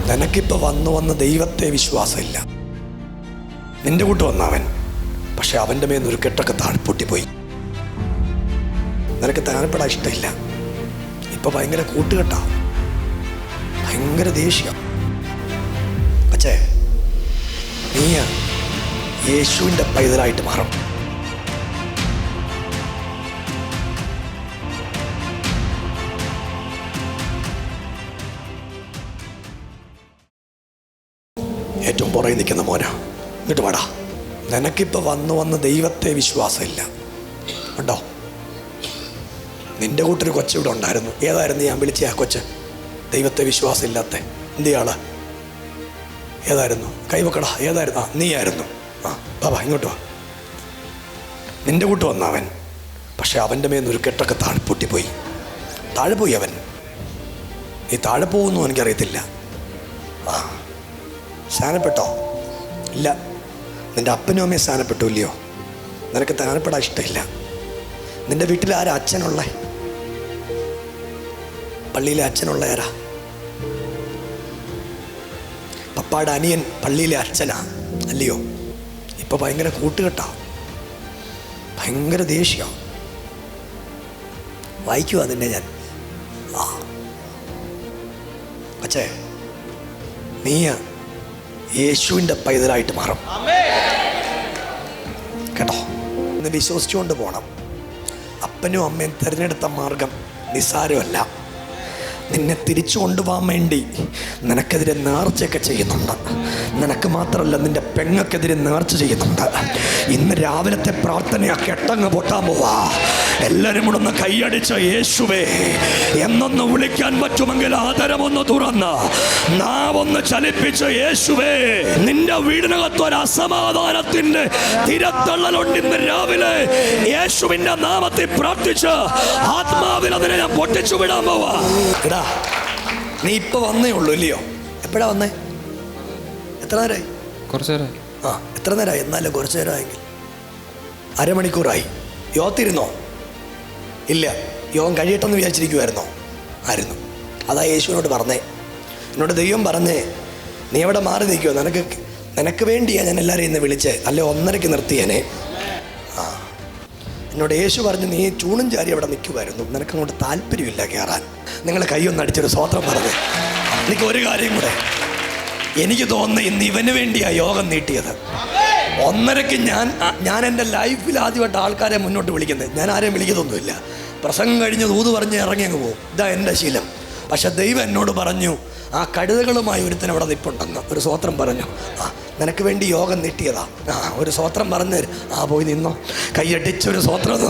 നിനക്കിപ്പോൾ വന്ന് ദൈവത്തെ വിശ്വാസമില്ല. നിന്റെ കൂട്ട് വന്നവൻ, പക്ഷെ അവൻ്റെ മേന്നൊരു കെട്ടൊക്കെ പൊട്ടിപ്പോയി. നിനക്ക് താഴെപ്പെടാൻ ഇഷ്ടമില്ല. ഇപ്പൊ ഭയങ്കര കൂട്ടുകെട്ടാ, ഭയങ്കര ദേഷ്യം. പക്ഷേ നീ യേശുവിൻ്റെ പൈതലായിട്ട് മാറും. ഏറ്റവും പുറകെ നിൽക്കുന്ന മോനാ, ഇങ്ങോട്ട് വാടാ. നിനക്കിപ്പോൾ വന്ന് ദൈവത്തെ വിശ്വാസമില്ല ഉണ്ടോ? നിന്റെ കൂട്ടൊരു കൊച്ചിവിടെ ഉണ്ടായിരുന്നു. ഏതായിരുന്നു ഞാൻ വിളിച്ച ആ കൊച്ച്? ദൈവത്തെ വിശ്വാസമില്ലാത്ത എന്തിയാള് ഏതായിരുന്നു? കൈവക്കടാ. ഏതായിരുന്നു? നീ ആയിരുന്നു. ബാബാ ഇങ്ങോട്ട് വാ. നിന്റെ കൂട്ട് വന്നവൻ, പക്ഷെ അവൻ്റെ മേന്നൊരു കെട്ടൊക്കെ പൊട്ടിപ്പോയി. താഴെ പോയി അവൻ. നീ താഴെ പോകുന്നു എനിക്കറിയത്തില്ല. സ്നാനപ്പെട്ടോ? ഇല്ല. നിൻ്റെ അപ്പനും അമ്മയും സ്നാനപ്പെട്ടു ഇല്ലയോ? നിനക്ക് സ്നാനപ്പെടാൻ ഇഷ്ടമില്ല. നിൻ്റെ വീട്ടിൽ ആരാ അച്ഛനുള്ള? പള്ളിയിലെ അച്ഛനുള്ള ആരാ? പപ്പായുടെ അനിയൻ പള്ളിയിലെ അച്ഛനാ അല്ലയോ? ഇപ്പൊ ഭയങ്കര കൂട്ടുകെട്ടാ, ഭയങ്കര ദേഷ്യ. വായിക്കുവാ നിന്നെ ഞാൻ. പക്ഷേ നീ യേശുവിൻ്റെ പൈതലായിട്ട് മാറും കേട്ടോ. ഇന്ന് വിശ്വസിച്ചുകൊണ്ട് പോകണം. അപ്പനും അമ്മയും തിരഞ്ഞെടുത്ത മാർഗം നിസ്സാരമല്ല. നിന്നെ തിരിച്ചു കൊണ്ടുപോകാൻ വേണ്ടി നിനക്കെതിരെ നേർച്ചയൊക്കെ ചെയ്യുന്നുണ്ട്. നിനക്ക് മാത്രമല്ല, നിന്റെ പെങ്ങൾക്കെതിരെ നേർച്ച ചെയ്യുന്നുണ്ട്. ഇന്ന് രാവിലത്തെ പ്രാർത്ഥനയാ കെട്ടങ്ങ് പൊട്ടാൻ പോവാ. എല്ലാവരും കൂടെ ഒന്ന് കൈയടിച്ച യേശുവേ എന്നൊന്ന് വിളിക്കാൻ പറ്റുമെങ്കിൽ ആദരമൊന്ന് തുറന്ന് നാവൊന്ന് ചലിപ്പിച്ച യേശുവേ. നിന്റെ വീടിനകത്ത് ഒരു അസമാധാനത്തിന്റെ തിരത്തള്ളലുണ്ട്. ഇന്ന് രാവിലെ യേശുവിന്റെ നാമത്തിൽ പ്രാർത്ഥിച്ച് ആത്മാവിൽ അതിനെ ഞാൻ പൊട്ടിച്ചു വിടാൻ പോവാ. നീ ഇപ്പൊ വന്നേ ഉള്ളൂ ഇല്ലയോ? എപ്പോഴാ വന്നേ? എത്ര നേരമായി? കുറച്ചു നേരമായി. എത്ര നേരമായി? എന്നാലും കുറച്ചു നേരമായെങ്കിൽ അരമണിക്കൂറായി. യോത്തിരുന്നോ? ഇല്ല. യോഗം കഴിയട്ടെന്ന് വിചാരിച്ചിരിക്കുമായിരുന്നോ? ആയിരുന്നു. അതാ യേശുവിനോട് പറഞ്ഞേ. എന്നോട് ദൈവം പറഞ്ഞേ, നീ എവിടെ മാറി നിൽക്കുമോ? നിനക്ക് വേണ്ടിയാ ഞാൻ എല്ലാവരെയും ഇന്ന് വിളിച്ചേ, അല്ലെ 1:30 നിർത്തിയേനെ. എന്നോട് യേശു പറഞ്ഞു, നീ ചൂണും ചാരി അവിടെ നിൽക്കുമായിരുന്നു, നിനക്കങ്ങോട്ട് താല്പര്യമില്ല കയറാൻ. നിങ്ങൾ കൈയൊന്നടിച്ചൊരു സ്വോത്രം പറഞ്ഞു. എനിക്ക് ഒരു കാര്യം കൂടെ, എനിക്ക് തോന്നുന്നു ഇന്ന് ഇവന് വേണ്ടിയാ യോഗം നീട്ടിയത്. 1:30 ഞാൻ എൻ്റെ ലൈഫിൽ ആദ്യമായിട്ട് ആൾക്കാരെ മുന്നോട്ട് വിളിക്കുന്നത്. ഞാൻ ആരെയും വിളിക്കത്തൊന്നുമില്ല. പ്രസംഗം കഴിഞ്ഞ് ദൂത് പറഞ്ഞ് ഇറങ്ങി അങ്ങ് പോകും. ഇതാ എൻ്റെ ശീലം. പക്ഷെ ദൈവം എന്നോട് പറഞ്ഞു, ആ കഴുതകളുമായി ഒരുത്തൻ അവിടെ നിൽപ്പുണ്ടെന്ന് ഒരു സ്വോത്രം പറഞ്ഞു. നിനക്ക് വേണ്ടി യോഗം നീട്ടിയതാ. ഒരു സ്വോത്രം പറഞ്ഞു. പോയി നിന്നോ. കൈയടിച്ചൊരു സ്വോത്രം.